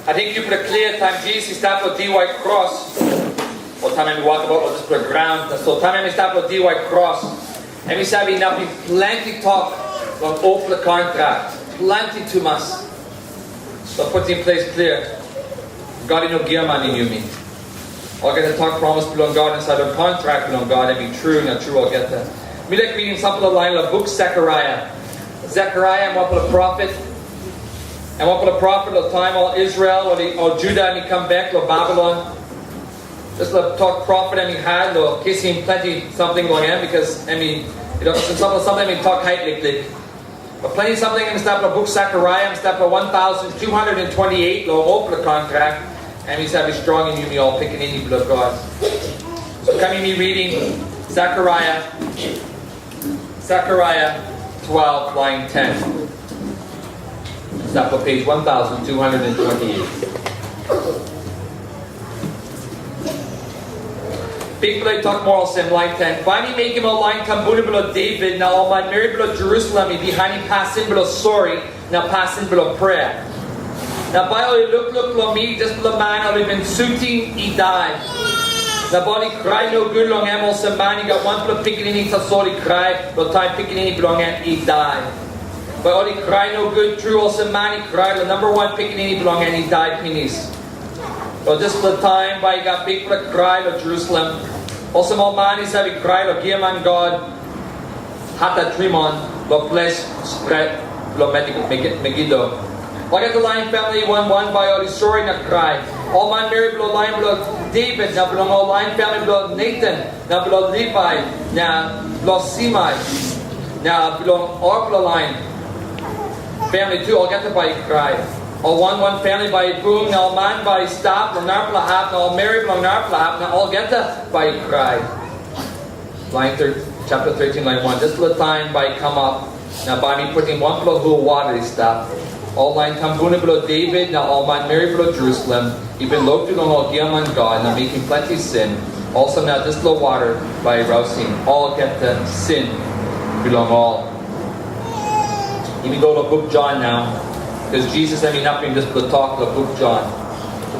I think you put a clear time Jesus stop with DY cross. Or time we walk about or just put a ground. So time we stop with DY cross. And we sabi nothing plenty talk on open the contract. Plenty too much. So put in place clear. God no gear man in Yumi. I'll get the talk promise belong God inside of contract belong God and be true, not true I'll get that. We like reading some of the line of the book Zechariah. Zechariah and what for the prophet. And what for the prophet of the time all Israel or Judah and he come back to Babylon. Just the talk prophet and he had or kissing plenty something going on because I mean you know something we talk height like but plenty something in the step of book Zechariah and step of 1228 lo open the contract and he said be strong in you me all picking in you blood God. So coming me reading Zechariah 12 line 10. Step of page 1228. People I talk more sim line 10. Finally make him a line tambuna below David, now all my Mary below Jerusalem, he behind him passing below sorry, now passing below prayer. Now by all look below me, just below man, I'll been sutim, he died. Now body cry no good long am also man, he got one below picking in, he sorry cry, but time picking in, he belong and he died. By all he cry no good, true also man, he cried, the number one picking in, he belong and he died, penis. So just the time by he got people that cried of Jerusalem. Also more man is having cried of Giaman God. Hata Trimon, lo flesh spread, lo Megiddo. Look at the line family 1 by all the sorry not cry. All man Mary below line below David, now belong all line family below Nathan, now below Levi, now below Simai, now belong all below line. Family 2, I'll get the by cry. All one family by boom, now man by stop, or narpla hap, now Mary belong narpla hap, now all get the by cry. Line chapter 13, line 1. Just the time by come up. Now by me putting one below who water is stop. All line tambuna below David, now all man Mary below Jerusalem. Even low to all Giaman God, now making plenty sin. Also now this little water by rousing. All get the sin belong all. Even go to book John now. Because Jesus, I mean, nothing just to talk the book John.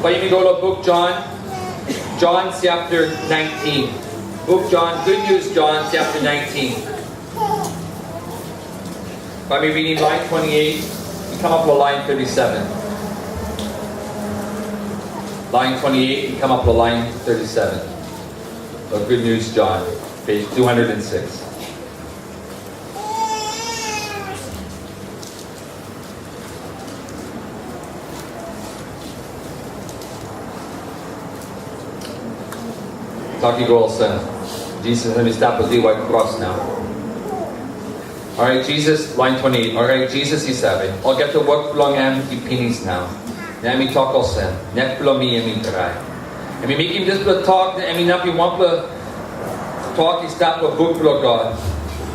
So if you go to book John chapter 19. Book John, Good News John chapter 19. By me reading line 28, you come up to line 37. Line 28, you come up to line 37. So Good News John, page 206. Talking goals, Jesus, let me stop with the white cross now. Alright, Jesus, line 28. Alright, Jesus, he said, I'll get to work belong am pennies now. Now me talk also. Neck below me and me try. And we make him just talk, and me not be one talk, he stop with book below God.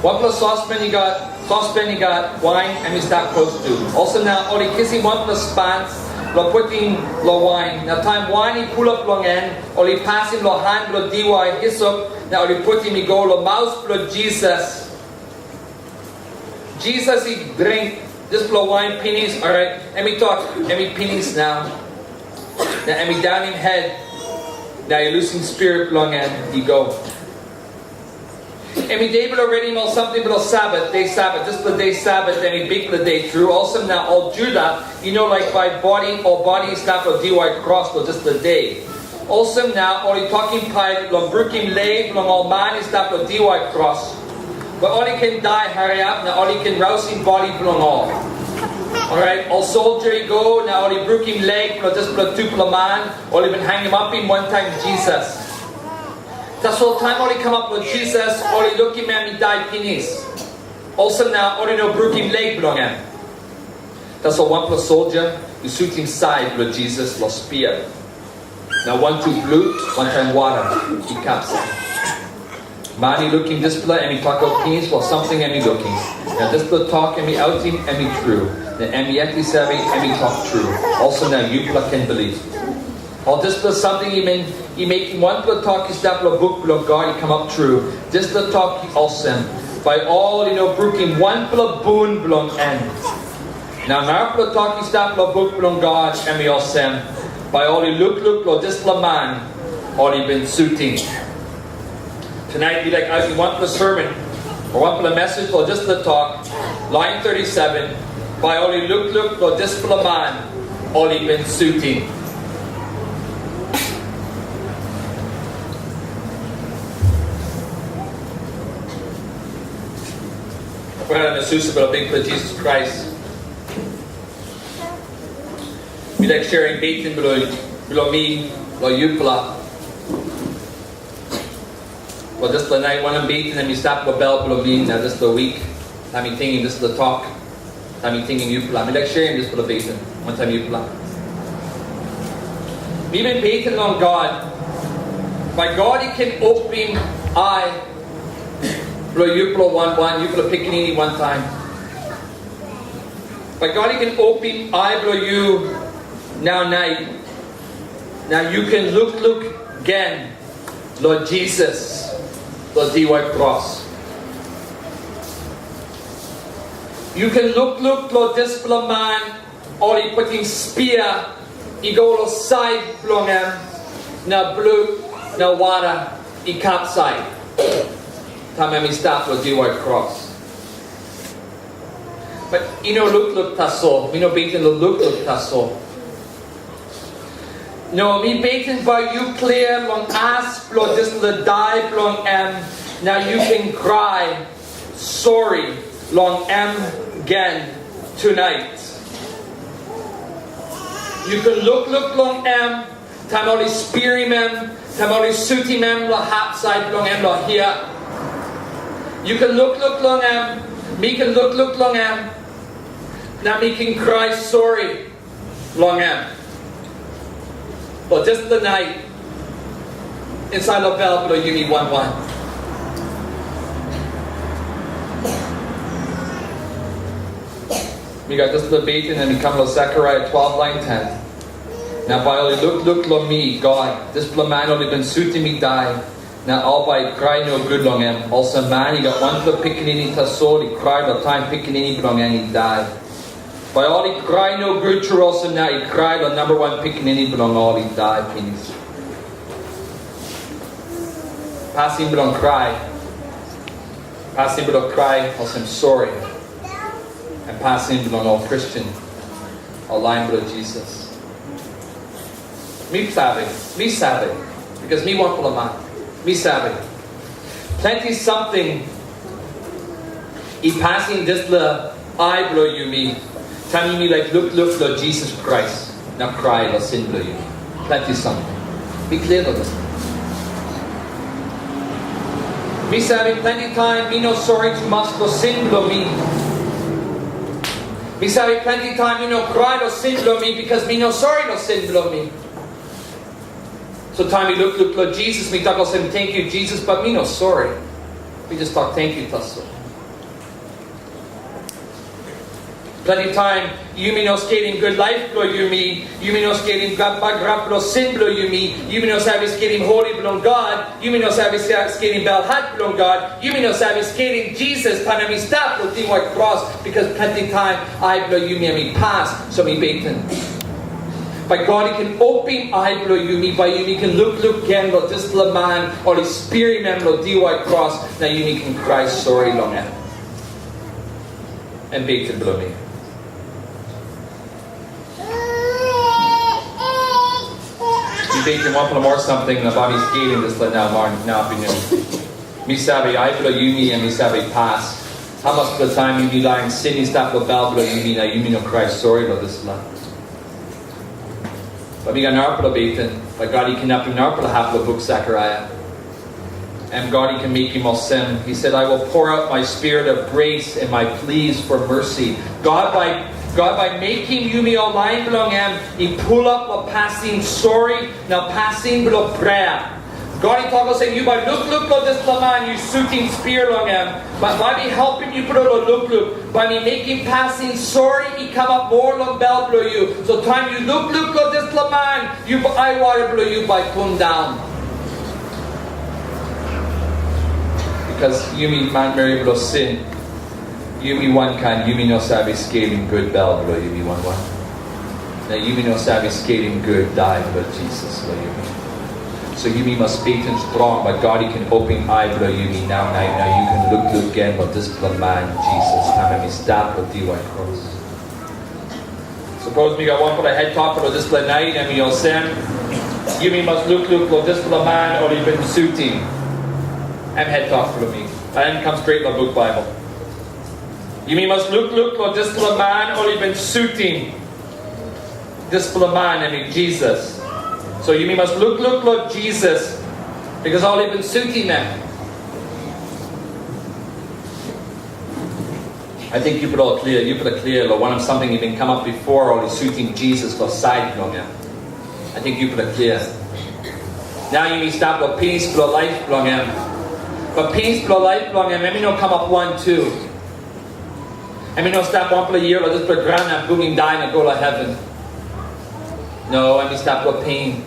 One saucepan he got wine, and we stop close to. Also now, only kissing one spans. Lo putting lo wine. Now time wine he pull up long end, or he pass him lo hand lo DY hyssop. Now he put him he go lo mouse lo Jesus. Jesus he drink this lo wine pennies. Alright, and we talk, and we pennies now. Now and we down in head. Now you losing spirit long end he go. And we David already know something about Sabbath, day Sabbath, just the day Sabbath, and we big the day through. Also now all Judah, you know like by body, all body is not for DY cross, but just the day. Also now, all talking pipe, long brukim lay, long all man is not for DY cross. But all he can die, hurry up, now all he can rousing body, belong all. Alright, all soldier he go, now all he brukim leg, just for two man, all he been hang him up in one time Jesus. That's all time only come up with Jesus, only looking man, he died penis. Also now, only no broken leg belong him. That's all one plus soldier, you suit him side with Jesus, lost spear. Now 1, 2 blue, 1 time water, he comes. Man, he looking display, and he talk out penis, while something and he looking. Now display talk, and he out him, and he true. Then and he actually savvy, and he talk true. Also now, you can believe. Or just for something he making one blood talk his that blood book blood God he come up true. Just the talk he also by all you know brooking one blood boon belong end. Now narplo talking stop lo book blong God and we all sem. By all lukluk lo dispela all been sutim. Tonight be like as you want the sermon or want the message or just the talk. Line 37. By all lukluk lo dispela all been sutim. We're going to Jesus about a big for Jesus Christ. We like sharing bacon below me, below you, below. Well, just the night when I'm bacon and we stop the bell below me, now just the week. I'm thinking this is the talk. I'm thinking you, below. We like sharing this below bacon. One time you, below. We've been bacon on God. By God, He can open eye. Blow you blow one, you blow pickaninny one time. By God, He can open I blow you now night. Now you can look again. Lord Jesus, Lord the white cross. You can look, Lord dispela man, or He putting spear, He go side blong him, now blue, now water, He capside. Time we stop with the white cross. But look taso. We know bacon look taso. No, me bacon by you clear long ask blow just the die long now you can cry sorry long again tonight. You can look long time only spearing time only sutim lo hap side long lo here. You can look long me can look long now me can cry sorry long but just the night inside the bell below you need 1-1 we got just the bacon and we come to Zechariah 12 line 10. Now by only look long me God this man only been suiting me die. Now all by cry no good long also man he got one for pickaninny tassol he cried all time pickaninny long and he died. By all he cried no good to also now he cried on number one pickaninny belong all he died please. Passing belong cry. Passing belong cry also I'm sorry. And passing belong all Christian. All line below Jesus. Me savvy. Because me want for man. Me savvy. Plenty something. He passing this the eye blow you me. Telling me like look Lord Jesus Christ. Now cry or sin blow you. Plenty something. Be clear on this. Me savvy plenty time. Me no sorry too much for sin blow me. Me savvy plenty time. Me no cry or sin blow me because me no sorry no sin blow me. So time we look Lord Jesus, me talk also thank you Jesus, but me no sorry. We just talk thank you Tasso. Plenty time, you me no skating good life blow you me no skating grab blow sin blow you me no savvy skating holy blow God, you me no savvy skating bell hat blow God, you me no savvy skating Jesus, time me stop blow the white cross, because plenty time I blow you me pass, so me bacon. By God, He can open eye blow you me. By you me can look again, lo just the man, or the spirit man, lo the white cross. Now you me can cry sorry long and bacon blow me. You bacon want to more something about me skating this now me savvy eye blow you me and me savvy pass. How much of the time you be lying sitting stop the bell blow you me now you me no cry sorry lo this land. But we got narpala bacon. But God, He can up to narpala half the book Zechariah. And God, He can make him all sin. He said, I will pour out my spirit of grace and my pleas for mercy. God by making you me all line belong He pull up a passing sorry, now passing below prayer. God, He talk us saying, you by look this man, you suiting spear long but by me helping you put a look, by me making passing sorry, He come up more long bell blow you. So time you look this man, you I water blow you by pun down. Because you mean man Mary blow sin. Yumi one kan, Yumi no sabi skating good bell, lo Yumi one. Now Yumi no sabi skating good die, lo Jesus, lo Yumi. So Yumi must faith and strong, but God he can open eye, lo Yumi now you can look again, but discipline man, Jesus. Now me stop with the white cross. Suppose me got one for the head top for the discipline night, and me you'll send. Yumi must look, lo discipline man, or even sutim. I'm head top for me. And then come straight to the book Bible. Yumi must look, lo discipline man, or even sutim. Discipline man, I mean Jesus. So you must look, Lord Jesus, because all even suiting them. I think you put all clear. You put a clear, Lord. One of something even come up before all the suiting Jesus for side long. I think you put a clear. Now you may stop the peace for life long. But peace for life long. Let me not come up 1, 2. Let me not stop 1 for a year or just put ground and booming dying and go to heaven. No, let me stop the pain.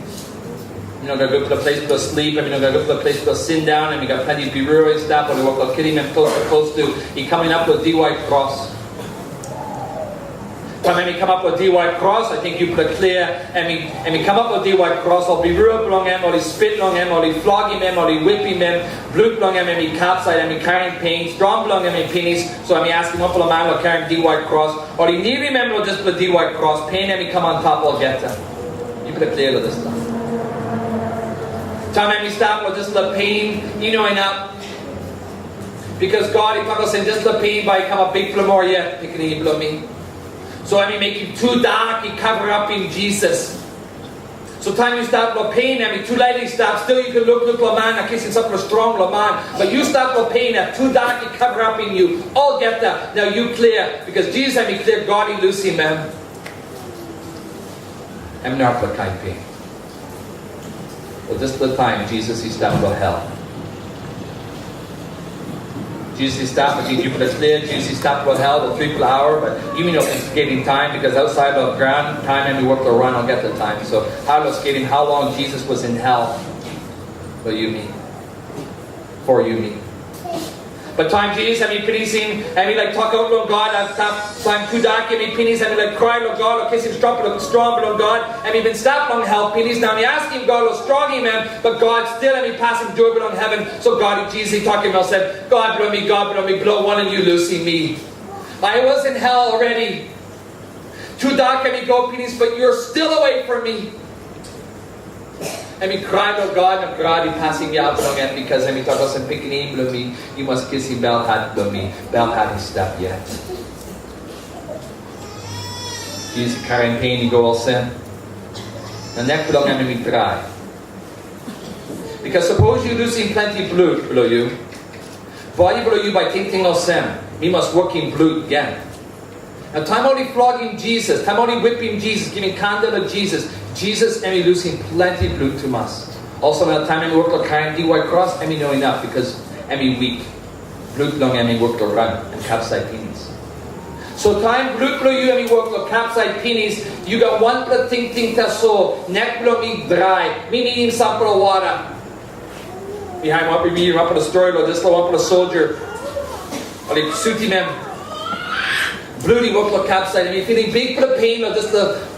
I'm going to go to the place to sleep. I'm going to go to the place to sit down. And we got plenty of people and stuff. Or we walk to kidding him close to. He coming up with the white cross. When we come up with the white cross, I think you put it clear. And we come up with the white cross. I'll be real long him, or he spit on him, or he flog him, or he whip him, blood long him, and he capside, and he carrying pain, strong long him, and pennies. So I'm asking one for the man who carrying the white cross, or he need remember or just put the white cross. Pain and he come on top. I'll get them. You put it clear to this stuff. Time we stop with just the pain, enough. Because God, he talks in just the pain by come a big more yet, picking him below me. So I mean make him too dark, he cover up in Jesus. So time you stop with pain, I mean too light he stop, still you can look a man, I guess it's up a strong man. But you stop with pain, too dark he cover up in you. All get that. Now you clear. Because Jesus had me clear, God he loose him, man. I'm not for kind pain. Well, this is the time Jesus is down to hell. Jesus is stopped, I think you put it clear, Jesus is stopped with hell the 3 hour, but you mean it's skating time because outside of ground time and we work to run, I'll get the time. So how was skating, how long Jesus was in hell? Well, you mean. For you mean. But time Jesus, I mean pennies him, I mean like talk out Lord God, I've stopped time too dark, I mean pennies, I mean like cry Lord God, or kiss him strong Lord God, I mean been stopped on hell, pennies, now he asked him God, or strong him, but God still, I mean passing joy on heaven, so God, Jesus, he talking about said, God blow me, blow one and you losing me. I was in hell already. Too dark, I mean go pennies, but you're still away from me. I mean, cry to God, and God is passing me out long and because I mean, talk about picking him, blow me, you must kiss him, bell hat, blow me, bell hat is stopped yet. Jesus carrying pain, he go all sin. And neck long and me try. Because suppose you losing plenty blood below you, body below you by thinking of sin, he must work in blood again. Now time only flogging Jesus, time only whipping Jesus, giving candle to Jesus. Jesus and me losing plenty blood to us. Also at the time I work to carrying the white cross, and me know enough because I me weak. Blood long and me work to run and capside penis. So time blood below you and me work to capside penis, you got one blood thing to so neck below me dry. Me needing some for the water. Behind what we read up for the story, or this one for the soldier. Or the sutim him. Bloody work to capside, and me feeling big for the pain or just the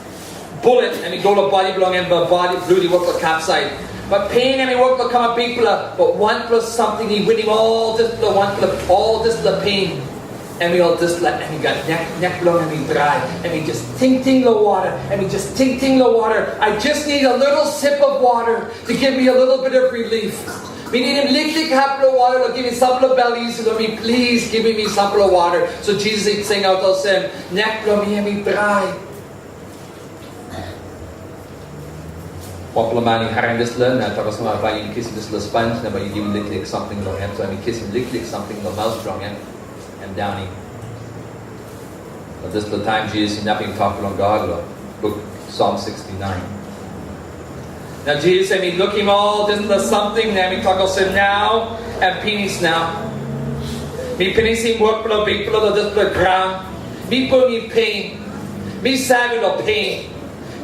bullet and we go to body belong in the body bloody work the capside. But pain and we work to come a big blood, but 1 plus something he winning all this the 1 plus all this the pain. And we all just let and we got neck long and we dry and we just ting the water and we just ting the water. I just need a little sip of water to give me a little bit of relief. We need him lick half of water to give me some of the bellies so me please give me some of the water. So Jesus is saying out to him, neck long and we dry. Popular man in Haran this learn that was my by you kissing this little sponge, now by you give him lick something long him, so I mean kissing lick something the mouse strong him and downy. But this is the time Jesus is nothing talking on God, book Psalm 69. Now Jesus I mean look him all, this is something, now we talk also now and penis now. Me penis him work below big below this below ground. Me put me pain. Me savage of pain.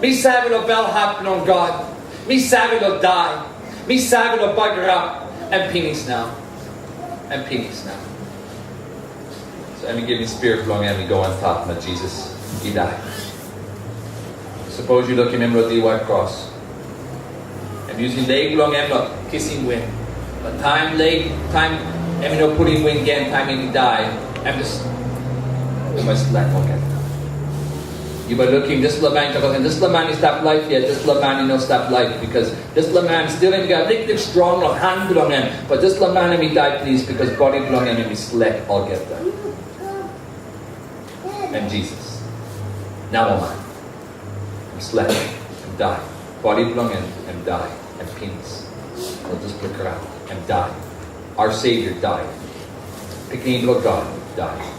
Me savage of bell happen on God. Me savage will die. Me savage will bugger up. And penis now. And penis now. So I give me spirit belong and we go on top of Jesus. He died. Suppose you look at him with the white cross. I'm using leg belong and kissing wind. But time I'm not putting wind again, time he died. I'm just let okay. You by looking this man and this man is stop life yet, this man is no stop life because this man still ain't got big strong no hand belong him. But this man he died please because body belong him and he slept all get that. And Jesus. Now am I. I'm slept and died. Body belong him and died and penis. I'll just look around and died. Our Savior died. Picking of God died.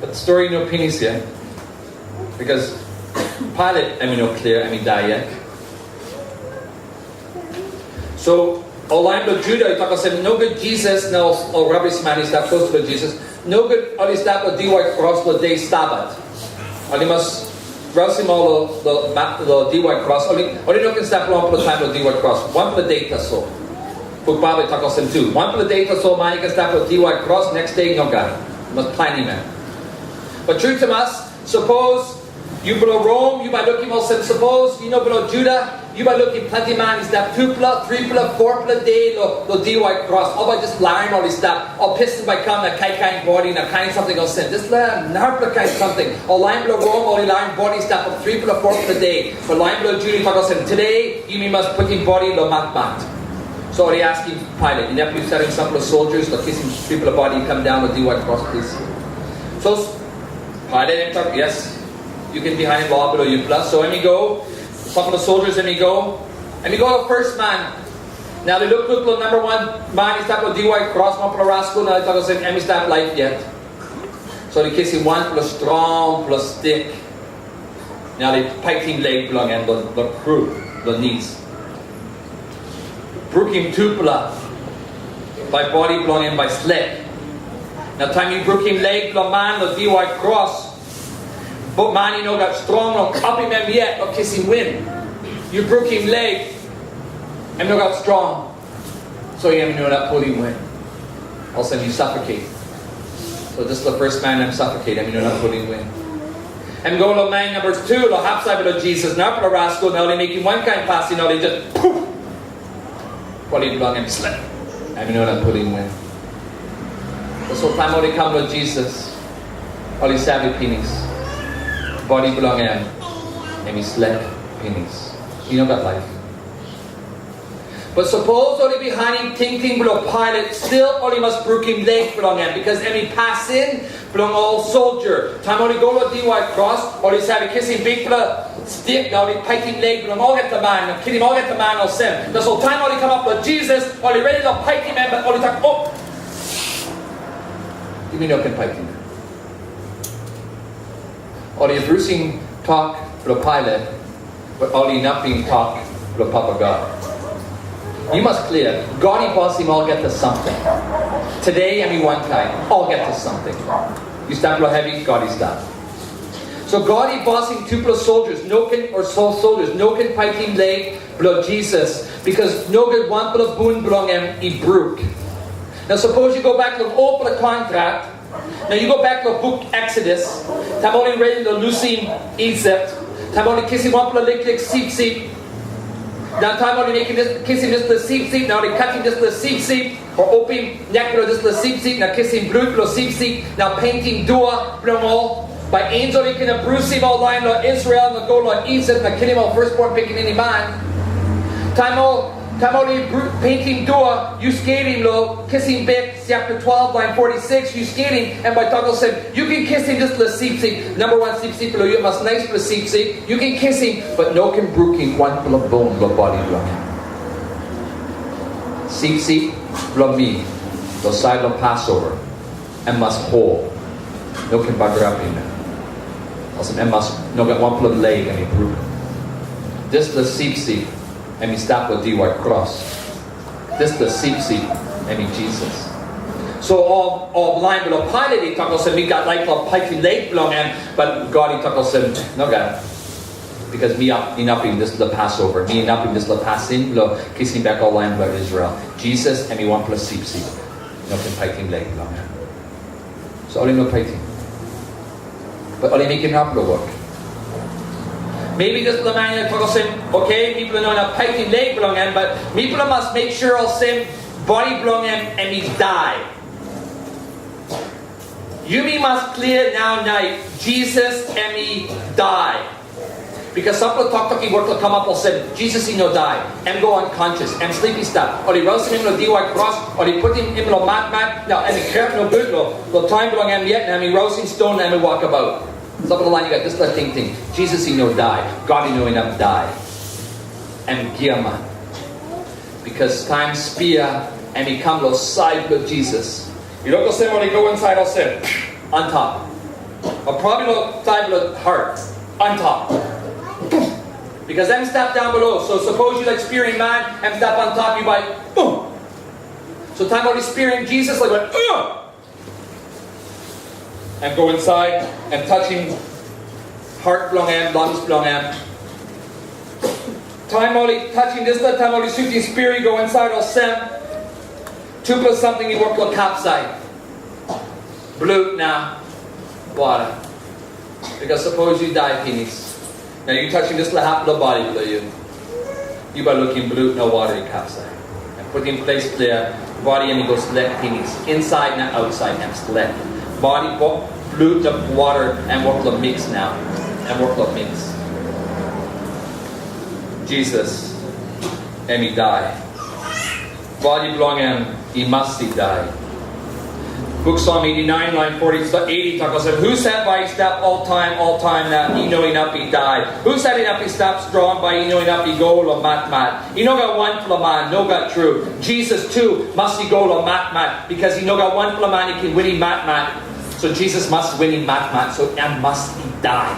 But the story no penis here. Because Pilate, no clear, die yet. So, online to Judah, talk about no good Jesus, no, or rubbish man is that close to Jesus. No good, all is that, but do what cross the day Sabbath. All must Rasim all the D-White cross. Only no can step one for the time of D-White cross. One for the data so. Put Bible talk us in two. One for the data so man can step with D-White cross, next day no guy. Must planning man. But truth to us, suppose you below Rome, you by looking also suppose you know below Judah, you by looking plenty man is that 2 plus, 3 plus, 4 plus day lo D-White cross. All by just lying all this stuff. All pissed by come na kind body na kind something else sin. This narpla kind something. All lying below Rome, all lying body stuff of 3 plus, 4 plus day. But lying below Judah talk us today you must put in body lo mat. So they asking Pilate, you never be setting some of the soldiers, the kissing people of body come down with D-White cross, please. So Pilate talk, yes, you can behind the wall below you plus. So let me go. Some of the soldiers, let me go to first man. Now they look number one man is that with D-White cross, one for the rascal, now they talk about him is that life yet. So they kiss him one plus strong plus stick. Now they pike him leg belong and the crew, the knees. Broke him tupula by body belong and by slip. Now time you broke him leg belong man the D-White cross. But man got strong no up him yet or kiss him win. You broke him leg and no got strong. So you know that pull him win. Also you suffocate. So this is the first man I'm suffocate, know that pull him win. And go to man number 2, the half side of Jesus, not for the rascal, now they make him one kind pass, they just poof. Pull him long and slip. Know that pull him win. So time when they come to Jesus, all these savvy pennies. Body belong him and he slept pennies. That life. But suppose only behind him thinking below Pilate, still only must brook him leg belong him because any pass in belong all soldier. Time only go to D-White cross, or he's having kissing big blood stick, now he pike him leg belong all get the man, kill him all get the man all sin. That's all time only come up with Jesus, or he ready to pike him in, but only talk give me no can pike him. Or the bruising talk for the Pilate, but only not being talk for the Papa God. You must clear, God he boss him all get to something. Today, one time, all get to something. You stand below heavy, God he stop. So God he boss him 2 plus soldiers, no can or soul soldiers, no can fight him leg below Jesus, because no good 1 below boon belong him he broke. Now suppose you go back to open a contract. Now you go back to the book Exodus. Time only ready to losing Egypt. Time only kissing one for the lick seep. Now time only making this kissing this the seep. Now they cutting this the seep or opening neck for this the seep. Now kissing blue for the seep. Now painting dua from all. By angel you can bruise him all line to Israel and go to Egypt and kill him all firstborn picking any man. Time only painting dua, you skating low, kissing bit, chapter 12, line 46, you skating, and by Toggle said, you can kiss him just the seep. Number 1 seep below you must nice for the seep. You can kiss him, but no can brook him 1 full of bone, the body block. Seep, blow me, the side of Passover, and must whole. No can bugger up in there. Also, and must no get 1 full of leg and he broke. This the seep. And he stopped with D-White cross. This the seep, and he Jesus. So all blind below Pilate, he talk us, we got like a pikey leg belong him, but God he talk us, no God. Because me not being this the Passover, me not being this the passing, kissing back all land blood Israel. Jesus and me 1 plus seep. no can fighting leg long. So only no fighting. But only making up the work. Maybe this the man okay, people know not fighting leg belong in, but people must make sure all same body belong in and he die. Yumi must clear now night. Jesus and me die. Because some people talk work will come up and say, Jesus he no die. And go unconscious. And sleepy stuff. Or they rouse him in the DY cross. Or they put him in the mat. Now, and he can't no good. No time belong him yet. And he rouse him stone and he walk about. Some of the line you got this little thing. Jesus he no die. God he no enough die. And Giyama. Because time spear and he come to side with Jesus. You don't go say when they go inside, I'll say on top. Or probably no side with heart. On top. Because them step down below. So suppose you like spearing man and step on top, you by boom. So time only spearing Jesus like went and go inside and touching heart belong and lungs belong and time only touching this time only sutim spearing go inside or sem. 2 plus something you work on capside. Blue now. Water. Because suppose you die penis. Now you're touching this little half of the body below you. You by looking blue, no water in capside. And put in place clear, body and it goes select penis. Inside and outside and select. Body, blue, the water and work the mix now. And work the mix. Jesus, and he die. Body belong him, he must he die. Book Psalm 89, line 80 talks about who said by he step all time that he know enough he die. Who said enough he step strong by he know enough he go lo mat. He know got one for man, no got true. Jesus too must he go lo mat because he know got one for man he can win him mat. So Jesus must win him mat. So and must he die.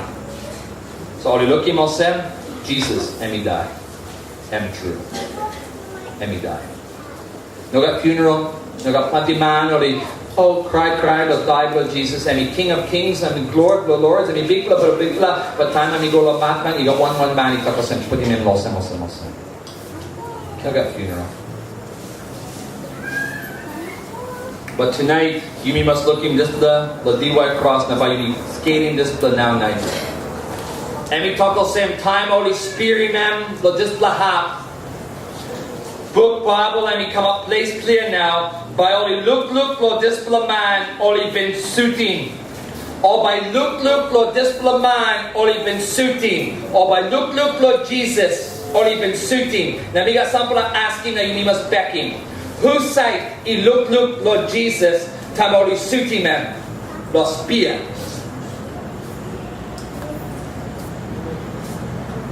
So all you look him all sem, Jesus and he die. And true. And he die. No got funeral, no got plenty man or the cry, the die blood Jesus, and he King of Kings, and he Lord, the Lords, and he big blood, but time when he go to Batman, he got one man, he took us and put him in lost him. He got funeral. But tonight, you must look him just the DY cross, now by you skating this the now night. And we talk the same time, Holy Spirit, man, the just the half. Book Bible and we come up place clear now. By only look lo dispela man only been sutim. Or by look lo dispela man only been sutim. Or by look lo Jesus only been sutim. Now we got some people asking that you must back him. Who say he look lo Jesus time only sutim him? Lo spear.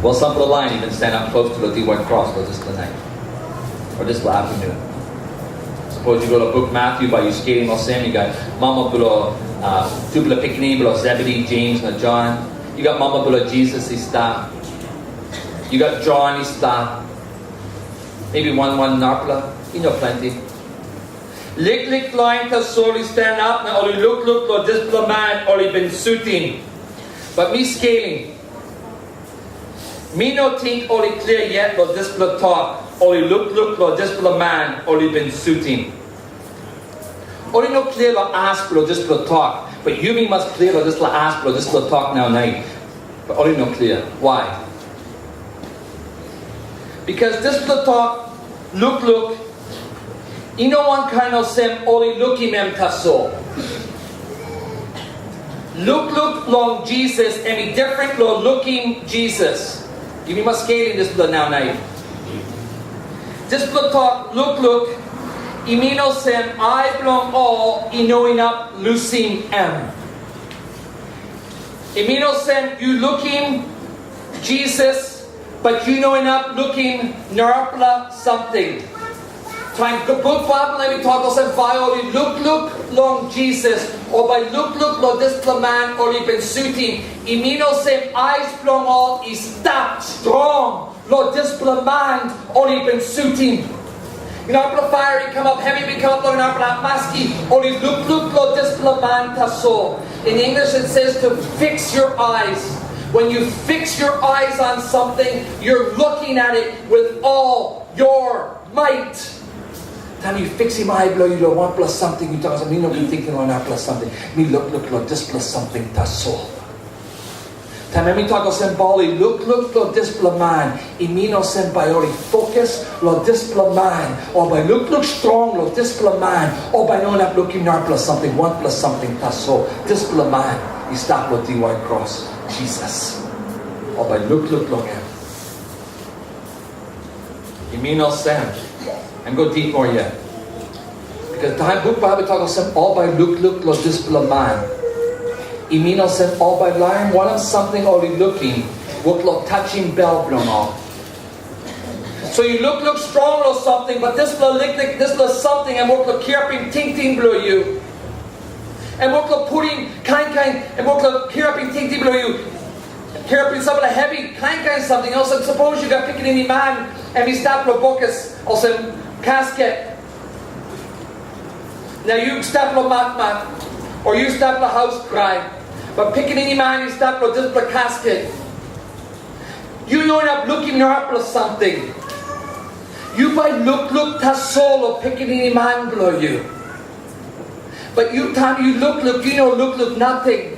Well, some people line even stand up close to the D1 cross or just the night. Or this afternoon. Suppose you go to book Matthew by you skating or Sam, you got Mama below Tupla Picnic, below Zebedee, James, and John. You got Mama below Jesus, he stopped. You got John, he stopped. Maybe one Narpla, you know plenty. Lick line to slowly stand up, now only look lo dispela man, only been sutim. But me scaling. Me no think only clear yet lo dispela talk. Only look lo dispela man, only been sutim. Only no clear lo ask lo dispela talk. But Yumi must clear lo dispela ask lo dispela talk now night. But only no clear. Why? Because dispela talk, look. You know one kind of sem only looking em taso. Look long Jesus and be different lo looking Jesus. You must scale in this blood now night. This blood talk, look, imino sem, I belong all, knowing up, losing em. Imino sem, you looking Jesus, but you knowing up, looking narpla something. Time the book Bible, let me talk also violate, look long Jesus, or by look lo dispela man, or even sutim. Imino sem, eyes belong all, is stop strong. Lord, dispela man, only been sutim. You know, after fire, come up heavy, become up, Lord, after maski, only look, Lord, dispela man, taso. In English, it says to fix your eyes. When you fix your eyes on something, you're looking at it with all your might. Time you fix him eye blow, you don't want plus something, you talk, me no be thinking on that plus something. Me look, this plus something, that's soul. Time me talk sem bali, look, this plus man. Imino sem biori, focus, this plus man. Or by look strong, this plus man. Or by no not looking at plus something, one plus something, that's soul. This plus man, he stop with the white cross, Jesus. Or by look him. Imino sem. And go deep more yet. Because the book Bible talks about all by look this man. Imino said all by lying one of something only looking, look touching bell blown off. So you look strong or something, but this little something and look keeping ting blow you. And look putting kind and look keeping ting blow you. Keeping some of the heavy kind something else. And suppose you got picking any man and we stop the bookus or some casket. Now you stop the mat or you stop the house cry. But picking any man, you stop the just the casket. You don't up looking up or something. You might look ta soul or picking any man blow you. But you time you look, you know look nothing.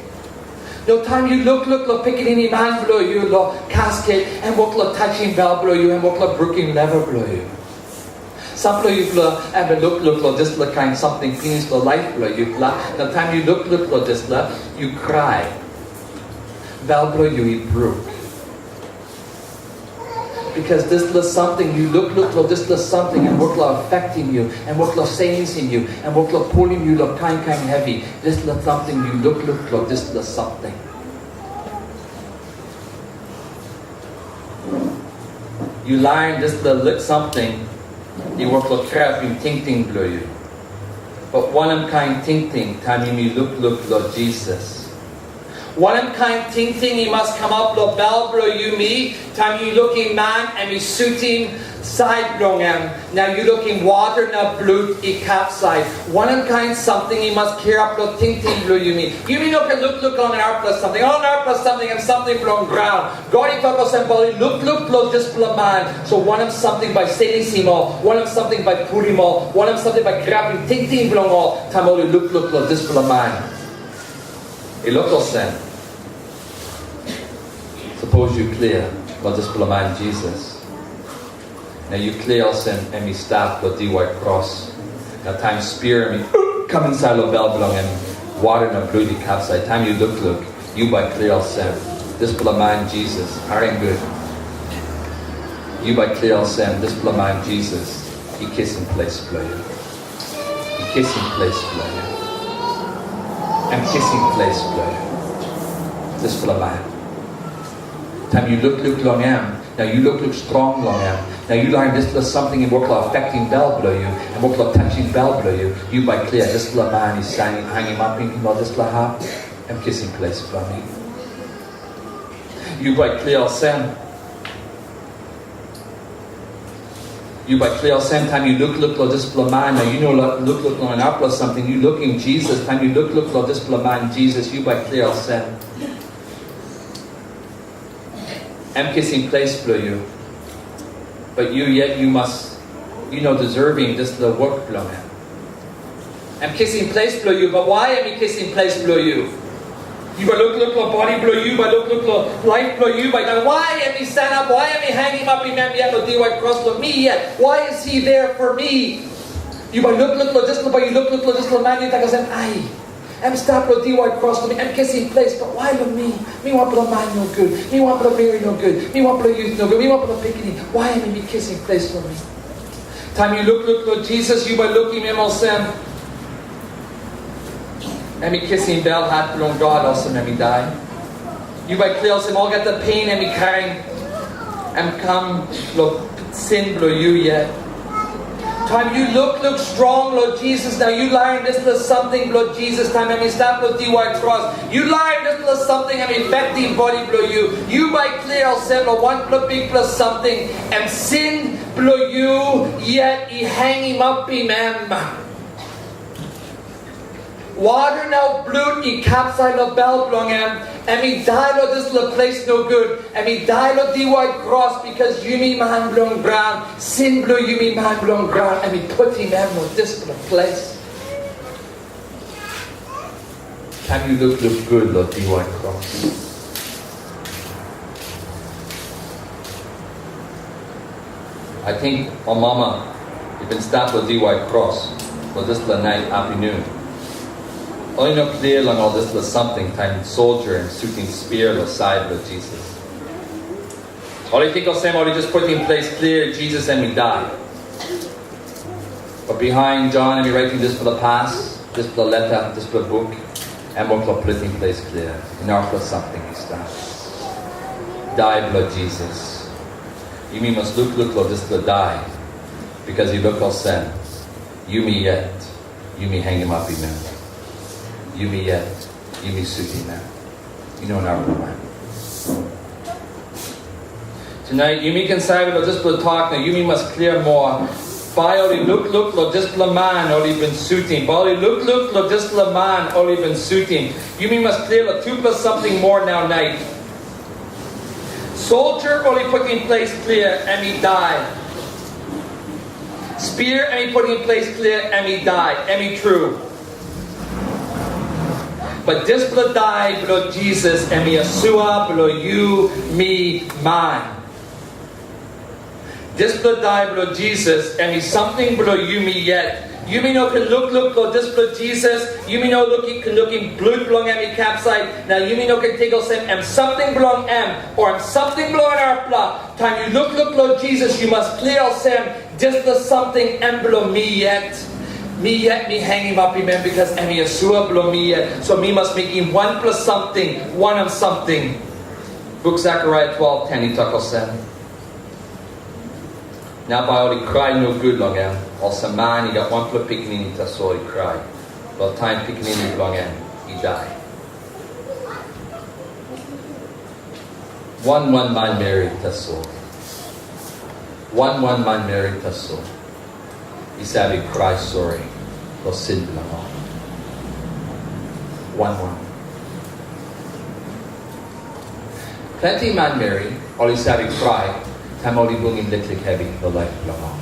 No time you look picking any man blow you, casket, and look touching bell blow you, and look brooking lever blow you. Some blow you and look just look kind something penis the life blow you. The time you look just you cry. Bell blow you broke. Because this is something you look this is something and work affecting you and work saying you and work pulling you kind heavy. This is something you look this is something. You learn this look something. You work crap in ting blow you. But one kind ting time you look Lord Jesus. One kind ting he must come up lo bell blow you me. Time you looking man and me sutim side blow him. Now you looking water now blue e capside. One kind something he must care up lo ting blow you me. You mean okay look on an plus something. On an plus something and something blown ground. God he talk about body look lo just blow man. So one of something by setting simo, one of something by putting all, one of something by grabbing ting blow all. Time only look lo just blow man. It look sen. Suppose you clear, but this man Jesus. Now you clear us and me stop with the white cross. Now time spear me, come inside the bell belong and water and bloody capside. Time you look, you by clear us this man Jesus, aren't good. You by clear us this man Jesus, he kissing place blow you. He kissing place blow you. I'm kissing place blow you. This man. Time you look long am. Now you look strong long am. Now you learn this is something in work affecting bell blow you and work touching bell blow you. You by clear this little man is shining, hanging up thinking about this little heart. I'm kissing place from me. You by clear Sam. You by clear Sam time you look this little man. Now you know look on an apple or something. You looking Jesus. Time you look this little man Jesus. You by clear Sam. I'm kissing place blow you. But you must, deserving this the work blow him. I'm kissing place blow you, but why am I kissing place blow you? You by look body blow you, by look life blow you, by now why am I stand up, why am I hanging up in him yet, no white cross blow me yet? Why is he there for me? You by look just by you look just man, you take us and I'm stop lo the white cross to me. I'm kissing place, but why with me? Me want to man no good. Me want to Mary no good. Me want to youth no good. Me want to picking. Why am I kissing place for me? Time you look Jesus, you by looking him all Sam. And me kissing bell hat blown God also and me die. You by clear him all get the pain and me carrying. And come lo sin blow you yet. Time you look strong, Lord Jesus. Now you learn this is something, Lord Jesus. Time I mean stop with the white cross. You learn this is something. I mean effective body blow you. You by clear yourself one plus big plus something. And sin blow you yet he hang him up in him. Water now blood he capside the bell blow him. And me die lo this little place no good. And me die lo the white cross because you me man blown ground. Sin blow you me man blown ground. And me put him in this little place. Can you look good lo the white cross? I think our mama you've been stabbed with the white cross for this little night afternoon. Only no clear lang all this was something time soldier and suiting spear beside with Jesus. All I think of Sam, all he just put in place clear Jesus and we die. But behind John and me writing this for the past, this for the letter, this for the book, and what for put in place clear. In our for something he starts. Die blood Jesus. You mean must look Lord this will die. Because you look all Sam. You me yet. You me hang him up amen. You me yet, you me sutim now. You know in our mind. Tonight, you me can say about this will talk now. You me must clear more. By only look lo this man only been suiting. By only look lo this man only been suiting. You me must clear lo 2 plus something more now night. Soldier only put in place clear and he died. Spear and he put in place clear and he died. And he true. But this blood died below Jesus and me Yeshua below you, me, mine. This blood died below Jesus and me something below you, me yet. You me know can look below this blood Jesus. You me know can look in blood belong at me capside. Now you me know can take us and something belong or something below in our blood. Time you look below Jesus, you must clear us this blood something below me yet. Me yet, me hang him up, amen, because me Yeshua below me yet. So me must make him 1 plus something, 1 of something. Book Zechariah 12:10, he talk us Now by all he cried no good long Also man, he got 1 plus pickaninny to so he cried. Well time pickaninny long he died. 1 man married to so. 1 man married to so. He said he cried sorry. Well, sin belong on. 1. Plenty man married, all he said he cried. Time all he bung him lick heavy, the life belong on.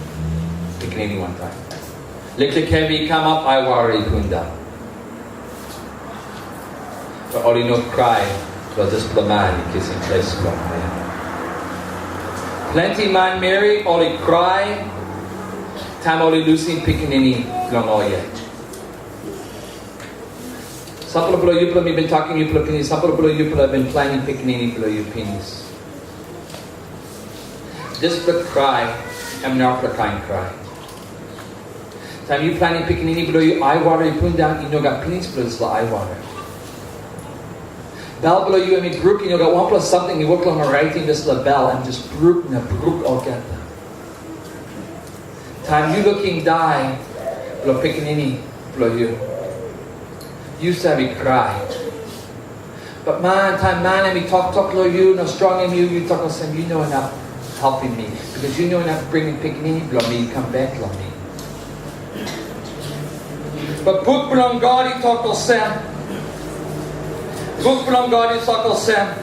Pick any one time. Lick heavy, come up, I worry, kunda. But all he not cry, was this man, he kissing place belong on. Plenty man married, all he cry. Time only losing picking any long all yet. Some people below you have been talking you below pennies. Some people below you have been planning picking any below you pennies. This blood cry, I'm not the kind cry. Time you planning picking any below you, eye water, you put down, you know got pennies below this eye water. Bell below you, I mean brook, you know got 1 plus something, you work on writing this little bell and just brook and a brook all get them. Time you looking die, below picking any below you. You said we cry. But man, time man and me talk below you, no strong in you, you talk on some, you know enough helping me. Because you know enough bringing picking any below me, come back below me. But book belong God, he talk to Sam. Book belong God, he talk to Sam.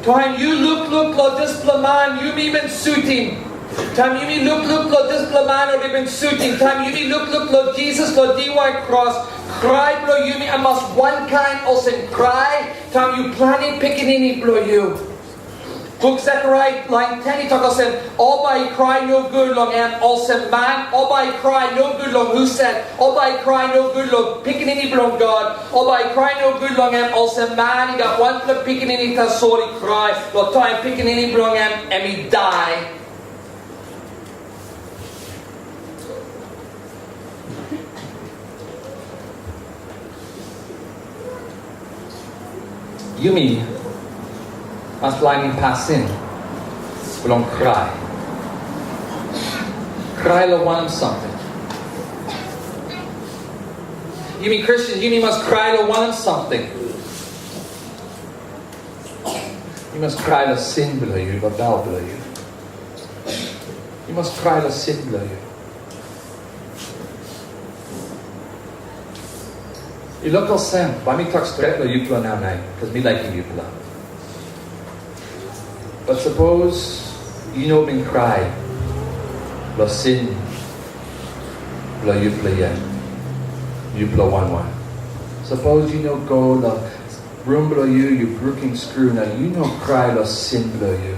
Time you look, this man, you even suiting. Time you me look, this man or even suiting. Time you me look, Jesus, Lord, the white cross. Cry, blow you me, I must 1 kind also cry. Time you planning picking any blow you. Book Zechariah line 10, he talk us all by cry no good long also man, all by cry no good long who said, all by cry no good long picking any blow God, all by cry no good long also man, he got 1 plus picking any to sorry cry, Lord time picking any blow and he die. You mean must blinding pass in. Belong cry. Cry lo one something. You mean Christians, you mean must cry lo one something. You must cry lo sin below you, lo bell below you. You must cry lo sin below you. Ilok ko sem. Bami talk straight lo yupla now night. Because me like yupla. But suppose you know been cry. Lo sin. Lo yupla yan. Yupla 1-1. Suppose you know go lo room below you broken screw. Now you know cry lo sin below you.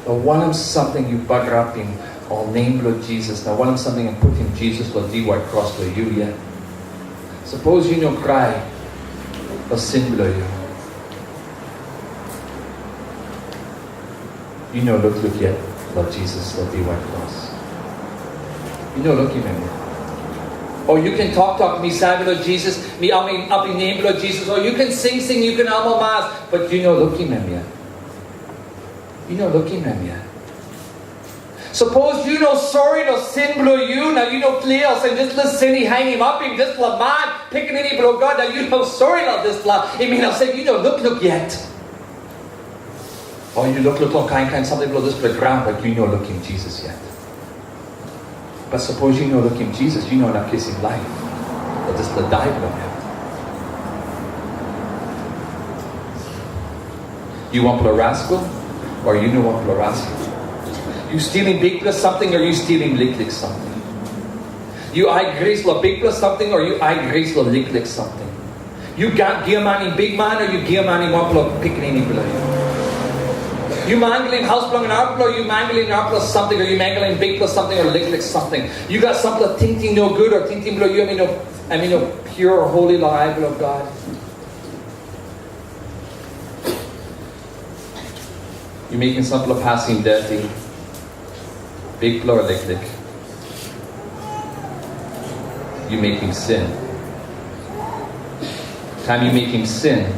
Lo one of something you bugger up him. All name below Jesus. Now one of something and put him Jesus lo D white cross below you yet. Suppose you know cry lo sin below you. You know look yet lo Jesus lo D white cross. You know look him. Or you can talk me sabi lo Jesus, me I'll be named lo Jesus, or you can sing, you can almo mas, but you know looking at me. You know looking at me. Suppose you know sorry no sin below you, now you know clear and this little sin he hang him up him, this la man picking any below God, now you know sorry not this la. I mean I'll say you know look yet. Or you look kind something below this ground, but you know looking Jesus yet. But suppose you know looking Jesus, you know not kissing life. But this the die below him. You want to rascal? Or you know want to rascal? You stealing big plus something or you stealing lick something? You I grace la big plus something or you I grace la lick something? You got gear money big man or you gear money want to pick any below you? You mangling house blong and art blow, you mangling art plus something, or you mangling big plus something, or lick something. You got something thinking no good, or thinking below you, I mean no pure or holy lie below God. You making something passing dirty, big blow or lick. You making sin. Time you making sin,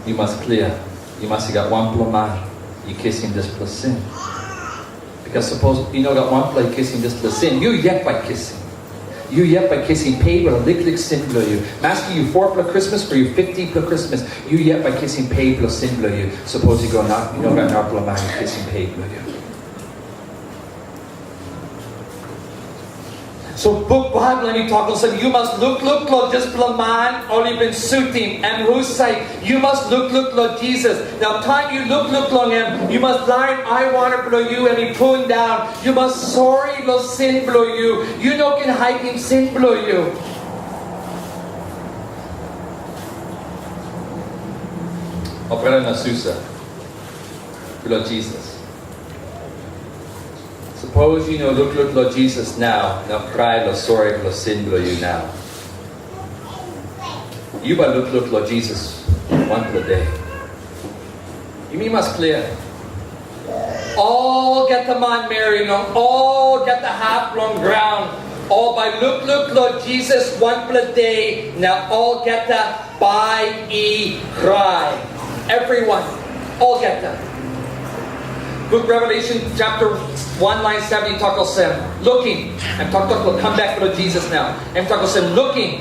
you must clear. You must have got one plus man, you kissing this plus sin. Because suppose you know got one plus kissing this plus sin, you yet by kissing. You yet by kissing pay with a lick sin below you. Master you 4 plus Christmas or you 50 plus Christmas, you yet by kissing pay plus sin below you. Suppose you go not you know got an plus man you kissing pay below you. So book Bible and you talk and you must look Lord just man only been sutim and who say you must look Lord Jesus. Now time you look long him, you must line I water below you and he pulling down. You must sorry Lord sin below you. You know can hide him sin below you. Opera na susa below Jesus. Suppose you know look Lord Jesus now cry lo sorry lo sin below you now. You but look Lord Jesus one per day. You mean must clear. All get the man married long, all get the half long ground. All by look Lord Jesus one per day. Now all get the by cry. Everyone, all get that. Book Revelation chapter 1 line 70 talk looking. I'm talking come back to Jesus now. I'm talking looking.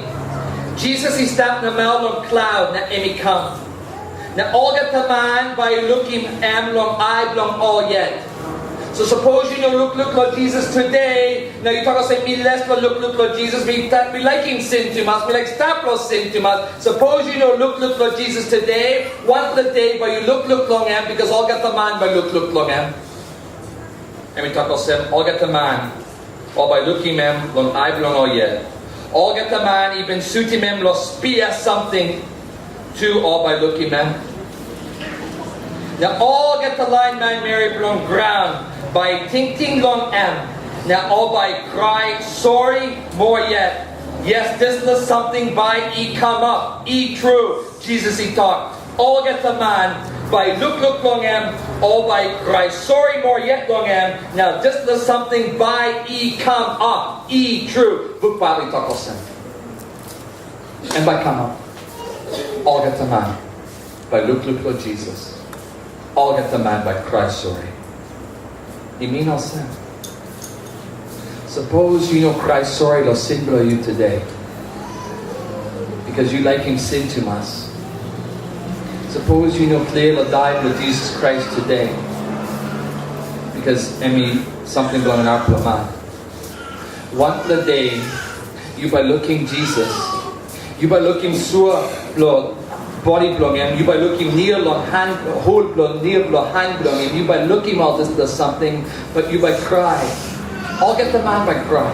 Jesus is standing in the mountain of cloud na emi come. Now all get the man by looking am long I long all yet. So suppose you know look Lord Jesus today. Now you talk say me less but look Lord Jesus. We like him sin to us. We like stop Lord sin to us. Suppose you know look Lord Jesus today. One the day but you look long am because all get the man by look long am. And we talk about all get the man. All by looking am long I belong all yet. All get the man even sutim am lo spear something to all by looking am. Now all get the line man Mary belong ground. By ting long am. Now all by cry sorry more yet. Yes, this was something by e come up. E true. Jesus he talk. All get the man by look long am. All by cry sorry more yet long am. Now this was something by e come up. E true. Book Bible talk also. And by come up. All get the man by look Lord Jesus. All get the man by cry sorry. You mean all sin. Suppose you know Christ sorry lo sin below you today. Because you like him sin to us. Suppose you know clear lo die with Jesus Christ today. Because something going on our man. One the day you by looking Jesus. You by looking sua blood body blong em. You by looking near long hand whole blood near blood hand blong em. You by looking all this does something, but you by cry. All get the man by cry.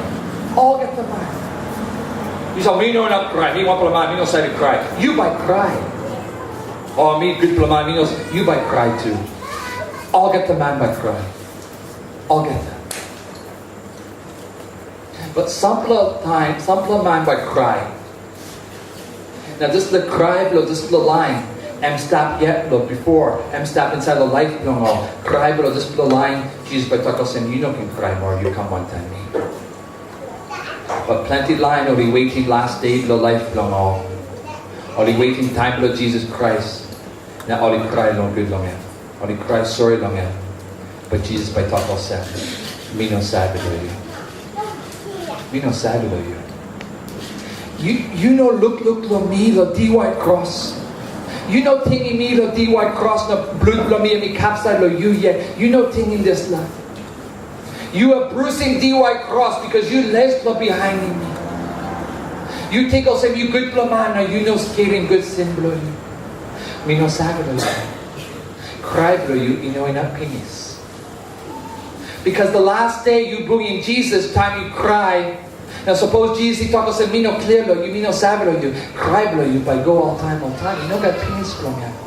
All get the man. You say, me no not cry. Me want the man. Me no say to cry. You by cry. Oh, me good the man. Me no. You by cry too. All get the man by cry. All get that. But some time, some man by cry. Now this is the cry below, this is the line. I'm stop yet below before. I'm stop inside the life below. Cry below, this is the line. Jesus by talking saying, you know can cry more, you come one time me. But plenty line, or we waiting last day below life below. Or we waiting time below Jesus Christ. Now all he cry long good long. Or he cry sorry long. But Jesus by talking saying, me no sad below you. Me no sad below you. You know look me the D-white cross. You know thinking me the D-white cross the blood lo me and me capside lo you yet. You know thinking this love. You are bruising D-white cross because you left lo behind me. You think I'll say you good lo man or you know scaring good sin below you. Me no sad below you. Cry below you know enough pennies. Because the last day you bring in Jesus time you cry. Now suppose Jesus he talk and say, me no clear lo you, me no sad below you, cry below you, but go all time. You know got pain strong out.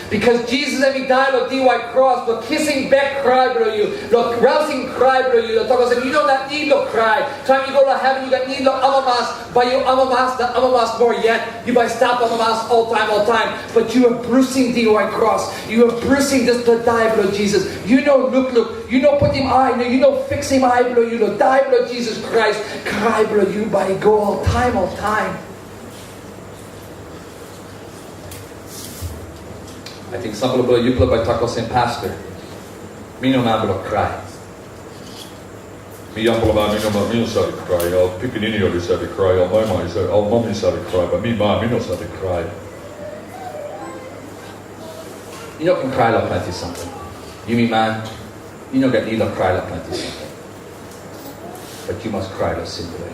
Because Jesus every died on the white cross, but kissing back cry below you, look rousing cry below you, talk and say, you know that need to cry. Time you go to heaven, you got need to amamas, by you amamas, the amamas more yet, you by stop amamas all time. But you are bruising the white cross, you are bruising this to die below Jesus. You know look, you know put him eye, you know fix him eye below you, die below Jesus Christ, cry below you by go all time. I think some people you play by taco saying pastor. Me no man will cry. Me young man, me no said to cry. Oh, Piccaninny said to cry. Oh, my mom said, oh, mommy said to cry. But me no said to cry. You know can cry like plenty something. You mean man, you know get need to cry like plenty something. But you must cry like simply.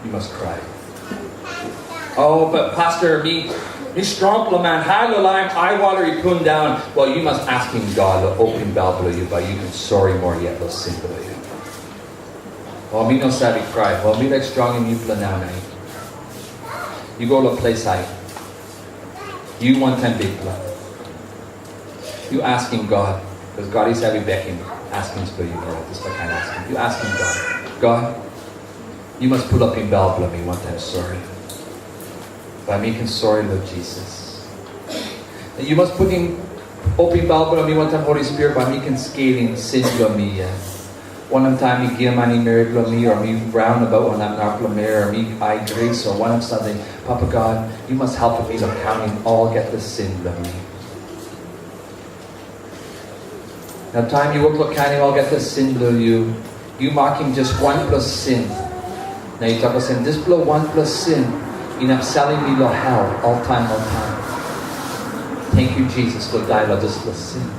You must cry. Oh, but pastor, me strong man, high line, eye water he put down. Well, you must ask him God to open bell below you, but you can sorry more yet, they'll sin below you. Well, me no sad cry. Well, me like strong in you now, night. You go to a place high. You one time big blood. You ask him God, because God is having back him. Ask him for you, God. This is what I kind of ask him. You ask him God, you must put up in bell below me one time, sorry. By making sorry, Lord Jesus. And you must put in open Bible on me one time, Holy Spirit, by making scaling sin on me. One time you give money married on me, or me roundabout when I'm not married, or me I grace, or one of something. Papa God, you must help me to counting all get the sin on me. Now time you work counting all get the sin below you. You marking just 1 plus sin. Now you talk about sin, this below 1 plus sin. You're not selling me to hell all time. Thank you, Jesus, for dying on this little sin.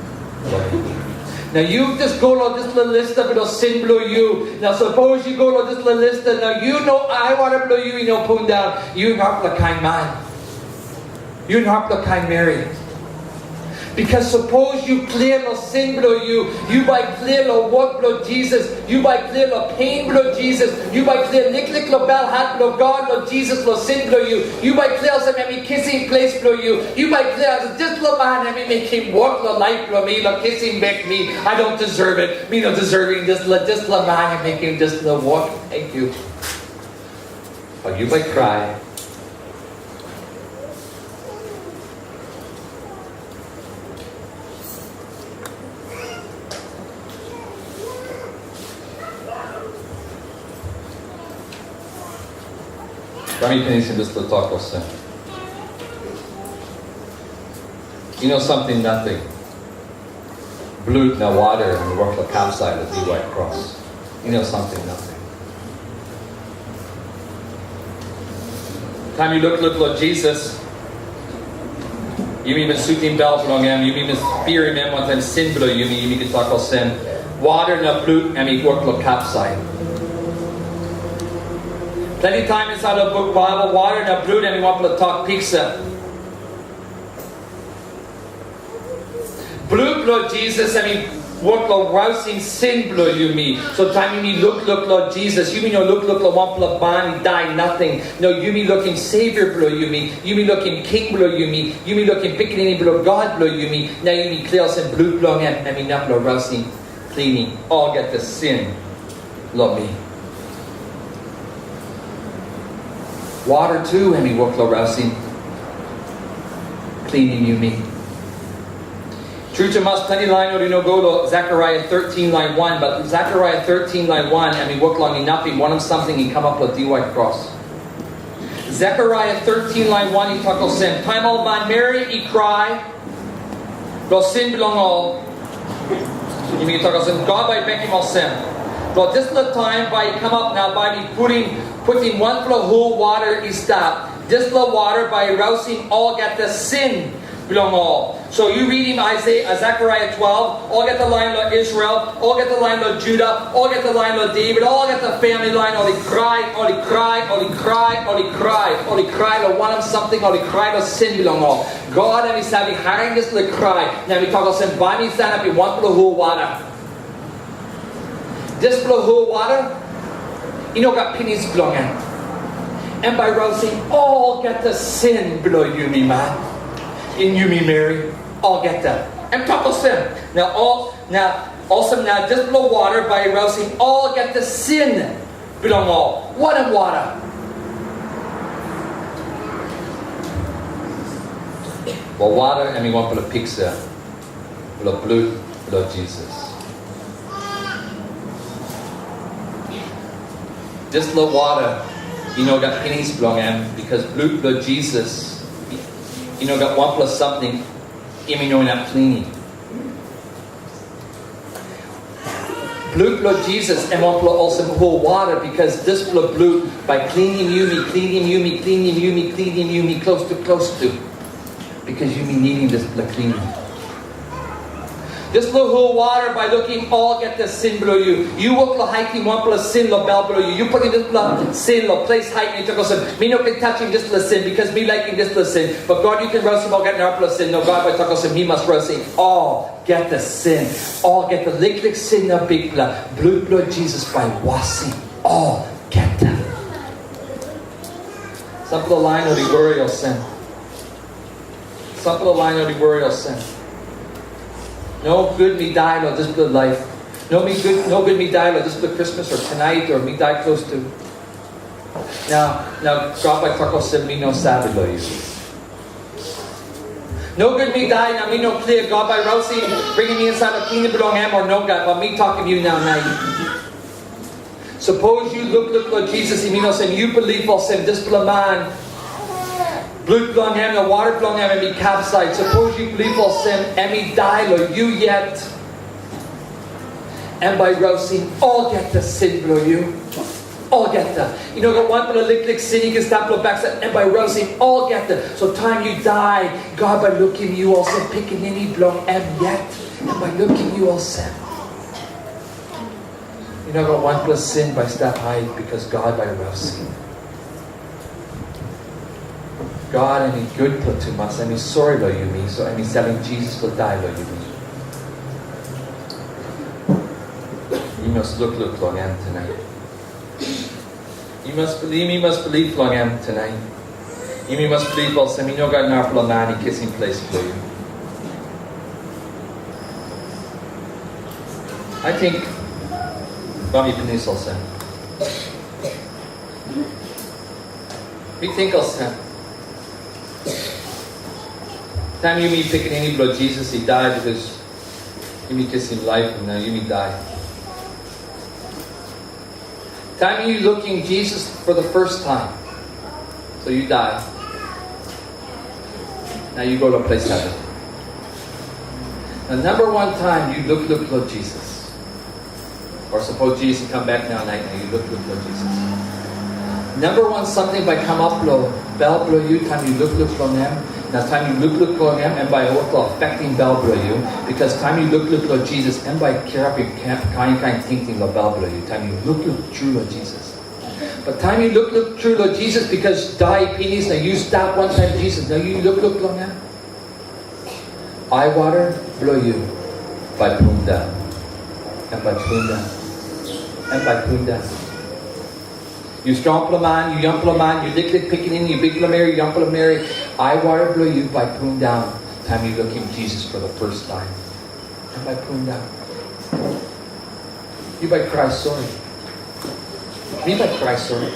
Now you just go on this little list of little sin below you. Now suppose you go on this little list and now you know I want to below you, you know put down. You're not the kind man. You're not the kind Mary. Because suppose you clear the sin below you by clear the work below Jesus, you by clear the pain below Jesus, you by clear lick the bell hat below God, Lord Jesus, the sin below you by clear some me kissing place below you by clear this little man and me make him work the life below me, the kissing back me, I don't deserve it, me not deserving this little man and make him this little walk, thank you. But you by cry. Kami pinisi this to talk of sin. You know something, nothing. Blood na water and work the capside of the white cross. You know something, nothing. Time you look at Jesus, you mean sutim bell from him, you mean fear him one time sin below you mean can talk of sin. Water na blood and he work the capside. Plenty time inside the book Bible, water na blue, and we want to talk pizza. Blue Lord Jesus, I mean, work lo rousing sin blow you me. So time you mean look Lord Jesus. You mean no look lo want blood body die nothing. No, you mean looking Savior blow you me. You mean looking King blow you me. You mean looking picking blow God blow you me. Now you mean clear and blue blow him. I mean not blow rousing, cleaning. All get the sin. Love me. Water too, I mean work lo rousing, cleaning you me. True to us, plenty line or you know go to Zechariah 13 line 1, but Zechariah 13 line 1, I mean work long enough, he want him something, he come up with the white cross. Zechariah 13 line 1, he talk of sin. Time old man Mary, he cry, lo sin belong all. You mean talk of sin, God by making all sin. But this little time by come up now by me putting one full of whole water is stop. This little water by rousing all get the sin belong all. So you read him Zechariah 12, all get the line of Israel, all get the line of Judah, all get the line of David, all get the family line, all they cry, all they cry, all they cry, all they cry, all they cry, or want him something, all they cry, or sin belong all. God and he said, we hiring this little cry. Now we talk about sin, buy me stand up, you want full of whole water. This full of whole water, you know got pennies belong in. And by rousing, all get the sin below you me man. In you me Mary, all get that. And talk of sin. Now also this below water by rousing, all get the sin belong all. What in water? Well water and we want for the pizza. For the blue, Lord Jesus. This little water, you know, got pennies belong in because blue blood Jesus, you know, got one plus something, you know, not cleaning. Blue blood Jesus and one plus also whole water because this blood blue by cleaning you me, close to, because you be needing this blood cleaning. This little whole water by looking all get the sin below you. You walk the hiking one plus sin lo bell below you. You putting this blood sin lo place hiking to go sin. Me no can touching this plus sin because me liking this plus sin. But God you can roast him all get our plus sin. No God by talk sin. He must roast him. All get the sin. All get the lick sin of big blood. Blue blood Jesus by washing. All get them. Some of the line of the worry of sin. Some of the line of the worry of sin. No good me die or this good life. No good me die or this good Christmas or tonight or me die close to. Now God by Tuckle said me no Sabbath lo you. No good me die now me no clear God by Rousey bringing me inside a kingdom belong him or no God but me talking to you now. Suppose you look Lord Jesus and me no saying you believe all sin this man. Blood belong him, the water belong him, and be capsized. Suppose you believe all sin, and me die, Lord, you yet. And by rousing, all get the sin below you. All get that. You know, got one for the lick sin, you can stop look back, and by rousing, all get that. So time you die, God by looking you all sin, picking any belong him yet. And by looking you all sin. You know, got one plus sin by step high, because God by rousing. God, I mean, good put to us. I mean, sorry, Lord, you mean. So I mean, telling Jesus will die, Lord, you mean. You must look long am tonight. You must believe long am tonight. You must believe also. I mean, no God, not for a man, he kissing place for you. I think, Bobby Penis also. We think also. Time you me picking any blood Jesus, he died because you me kissing life and now you me die. Time you looking Jesus for the first time, so you die. Now you go to a place heaven. The number one time you look Lord Jesus, or suppose Jesus come back now night, now you look Lord Jesus. Number one something by come up bell blow you, time you look from them. Now time you look for him and by what affecting bell blow you, because time you look Lord Jesus and by care up your kind thinking of bell blow you, time you look true Lord Jesus. But time you look through Lord Jesus because die penis. Now you stop one time Jesus. Now you look long yan. I water blow you by punda. And by punda. And by punda. You strong man, you young man, you lick picking in, you big Mary, young Mary. I water blow you by punda. Time you look in Jesus for the first time. And by punda. You by Christ sorry. Me by Christ sorry.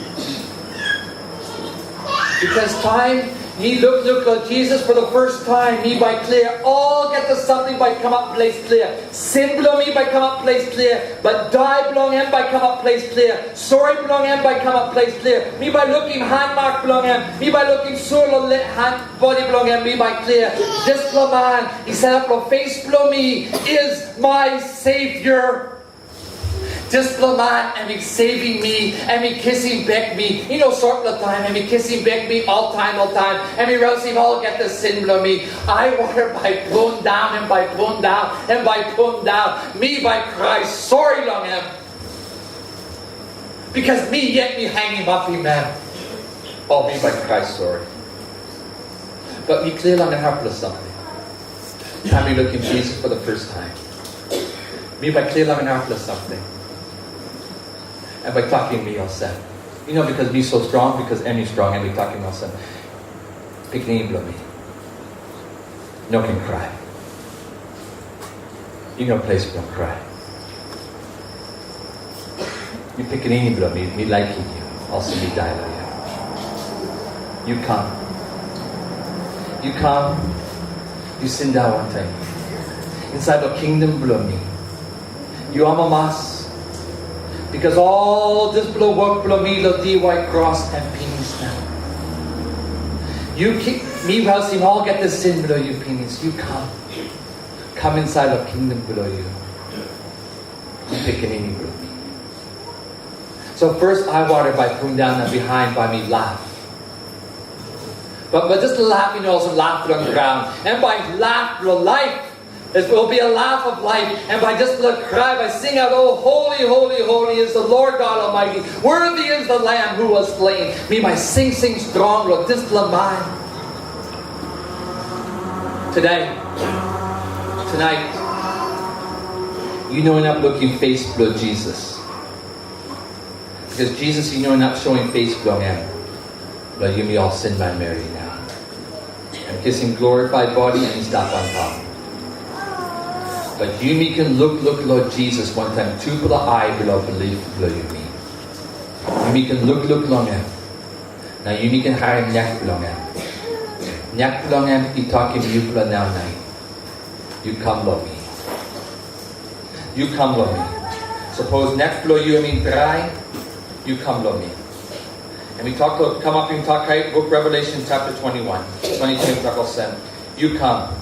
Because time me look Lord Jesus for the first time, me by clear. All get the something by come up place clear. Sin belong me by come up place clear. But die belong him by come up place clear. Sorry belong him by come up place clear. Me by looking hand mark belong him. Me by looking soul hand body belong him. Me by clear. This man, he said up the face below me is my Savior. Just the man, and he saving me, and he kissing back me, you know, sort of the time, and he kissing back me all time, and he rouse him all get the sin below me. I water by blown down, and by blown down, and by blown down, me by Christ, sorry long him. Because me yet me hanging up him, man. Oh, me by Christ, sorry. But me clear long and helpless something. Time we look in Jesus for the first time. Me by clear long and helpless something. And by talking me also. You know, because me so strong, because Emmy strong, and be talking also. Pick name below me. No can cry. You know place where don't cry. You pick name below me, me liking you, also me die below you. You come. You come, you sin down one time. Inside the kingdom below me. You are my mass. Because all this below work below me, the D white cross and penis now. You keep me whilst you all get the sin below you penis. You come. Come inside the kingdom below you. You pick an any below me. So first I water by pulling down and behind by me laugh. But just laughing also laugh on the ground. And by laugh below life. It will be a laugh of life, and by just the cry, by sing out, oh, holy, holy, holy is the Lord God Almighty. Worthy is the Lamb who was slain. Me, my sing strong, Lord, this la mine. Tonight, you know not looking face below Jesus. Because Jesus, you know not showing face below him. But you may all sin by Mary now. And kiss him glorified body and he stop on top. But you me can look Lord Jesus one time. Two below eye below belief below you me. You me can look long him. Now you me can hire neck below him. Neck below him, he talking to you below now night. You come below me. You come below me. Suppose neck below you, I mean dry. You come below me. And we talk, come up and talk, book Revelation chapter 21. 22, you come.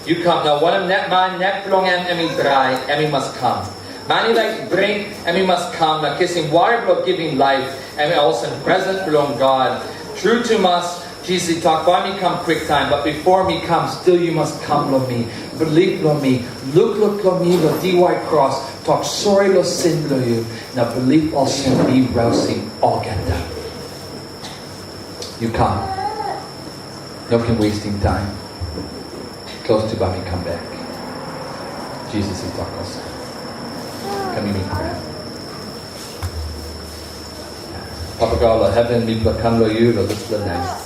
You come. Now one of man neck belong and me dry, and me must come. Many like drink, and me must come. Now kissing water blood giving life, and me also present belong God. True to us, Jesus talk by me come quick time, but before me come, still you must come lo me. Believe lo me. Look lo me, lo DY cross. Talk sorry lo sin lo you. Now believe all sin be rousing, all get that. You come. No can wasting time. Close to Bami, come back. Jesus is talking us. Come in prayer. Papa God, Lord heaven, we come to you, Lord, this night.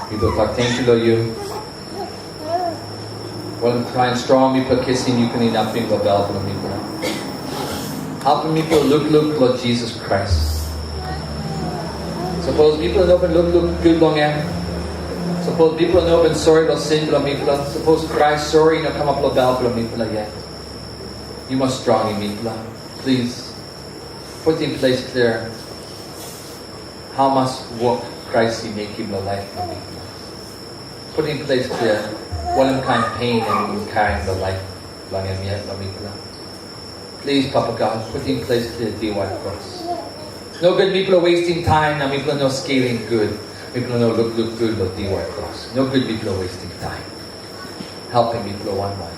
We will talk thank you, Lord, you. While I'm crying strong, we put kissing, you can eat nothing but bell for the people. Help me to look, Lord Jesus Christ. Suppose people know but look good long end. Suppose people know but sorry about sin below me. Suppose Christ sorry no come up lo bell below me yet. You must strong in me. Please put in place clear how much work Christ he make him the life below me. Put in place clear what kind of pain and you carrying the life below me. Please, Papa God, put in place clear the white cross. No good people are wasting time, and people are no scaling good. People are no look good but the white cross. No good people are wasting time. Helping people one by.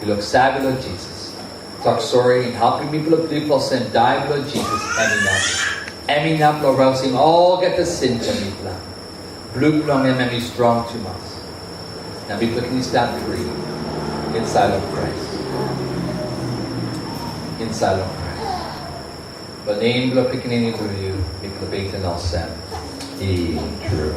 You look sad Lord Jesus. Talk sorry and helping people of people sin die Lord Jesus and enough. Emi na plo rousing all get the sin to me plan. Blue plum emi strong to us. Now we can stand free inside of Christ. Inside of Christ. But name blo picking into you, we can bake and all send. True.